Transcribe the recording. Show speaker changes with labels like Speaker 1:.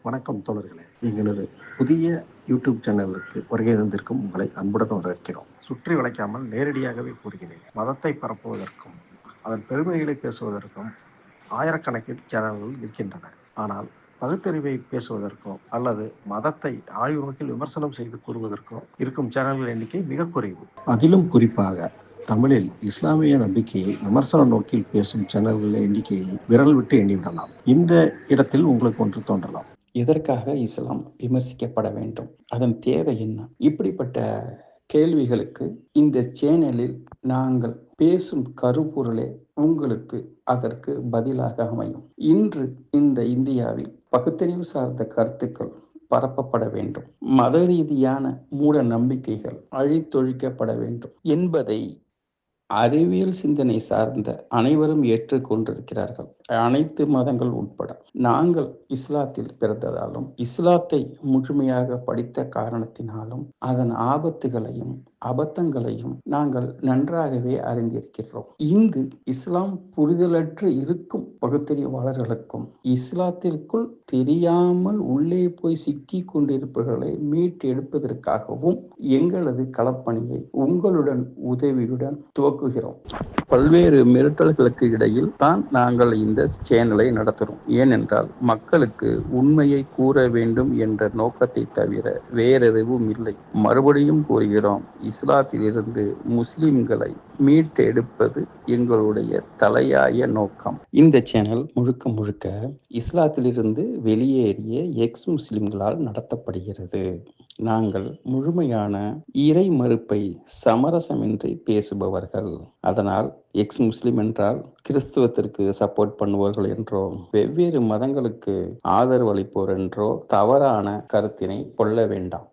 Speaker 1: வணக்கம் தோழர்களே. எங்களது புதிய யூடியூப் சேனலுக்கு வருகை தந்திருக்கும் உங்களை அன்புடன் வரவேற்கிறோம். சுற்றி வளைக்காமல் நேரடியாகவே கூறுகிறேன். மதத்தை பரப்புவதற்கும் அதன் பெருமைகளை பேசுவதற்கும் ஆயிரக்கணக்கில் சேனல்கள் இருக்கின்றன. ஆனால் பகுத்தறிவை பேசுவதற்கோ அல்லது மதத்தை ஆய்வுநோக்கில் விமர்சனம் செய்து கூறுவதற்கோ இருக்கும் சேனல்கள் எண்ணிக்கை மிக குறைவு. அதிலும் குறிப்பாக தமிழில் இஸ்லாமிய நம்பிக்கையை விமர்சன நோக்கில் பேசும் சேனல்களின் எண்ணிக்கையை விரல் விட்டு எண்ணிவிடலாம். இந்த இடத்தில் உங்களுக்கு ஒன்று தோன்றலாம்.
Speaker 2: எதற்காக இஸ்லாம் விமர்சிக்கப்பட வேண்டும்? அதன் தேவை என்ன? இப்படிப்பட்ட கேள்விகளுக்கு இந்த சேனலில் நாங்கள் பேசும் கருப்பொருளே உங்களுக்கு அதற்கு பதிலாக அமையும். இன்று இந்த இந்தியாவில் பகுத்தறிவு சார்ந்த கருத்துக்கள் பரப்பப்பட வேண்டும், மத ரீதியான மூட நம்பிக்கைகள் அழித்தொழிக்கப்பட வேண்டும் என்பதை அறிவியல் சிந்தனை சார்ந்த அனைவரும் ஏற்றுக்கொண்டிருக்கிறார்கள், அனைத்து மதங்கள் உட்பட. நாங்கள் இஸ்லாத்தில் பிறந்ததாலும் இஸ்லாத்தை முழுமையாக படித்த காரணத்தினாலும் அதன் ஆபத்துகளையும் அபத்தங்களையும் நாங்கள் நன்றாகவே அறிந்திருக்கிறோம். இங்கு இஸ்லாம் புரிதலற்று இருக்கும் பகுத்தறிவாளர்களுக்கும் இஸ்லாத்திற்குள் தெரியாமல் உள்ளே போய் சிக்கி கொண்டிருப்பவர்களை மீட்டு எடுப்பதற்காகவும் எங்களது களப்பணியை உங்களுடன் உதவியுடன் துவக்குகிறோம். பல்வேறு மிரட்டல்களுக்கு இடையில் தான் நாங்கள் இந்த சேனலை நடத்துகிறோம். ஏனென்றால் மக்களுக்கு உண்மையை கூற வேண்டும் என்ற நோக்கத்தை தவிர வேறெதுவும் இல்லை. மறுபடியும் கூறுகிறோம், இஸ்லாத்திலிருந்து முஸ்லிம்களை மீட்டெடுப்பது எங்களுடைய தலையாய நோக்கம். இந்த சேனல் முழுக்க முழுக்க இஸ்லாத்திலிருந்து வெளியேறிய எக்ஸ் முஸ்லிம்களால் நடத்தப்படுகிறது. நாங்கள் முழுமையான இறை மறுப்பை சமரசமின்றி பேசுபவர்கள். அதனால் எக்ஸ் முஸ்லிம் என்றால் கிறிஸ்துவத்திற்கு சப்போர்ட் பண்ணுபவர்கள் என்றோ வெவ்வேறு மதங்களுக்கு ஆதரவு அளிப்போர் என்றோ தவறான கருத்தினை கொள்ள வேண்டாம்.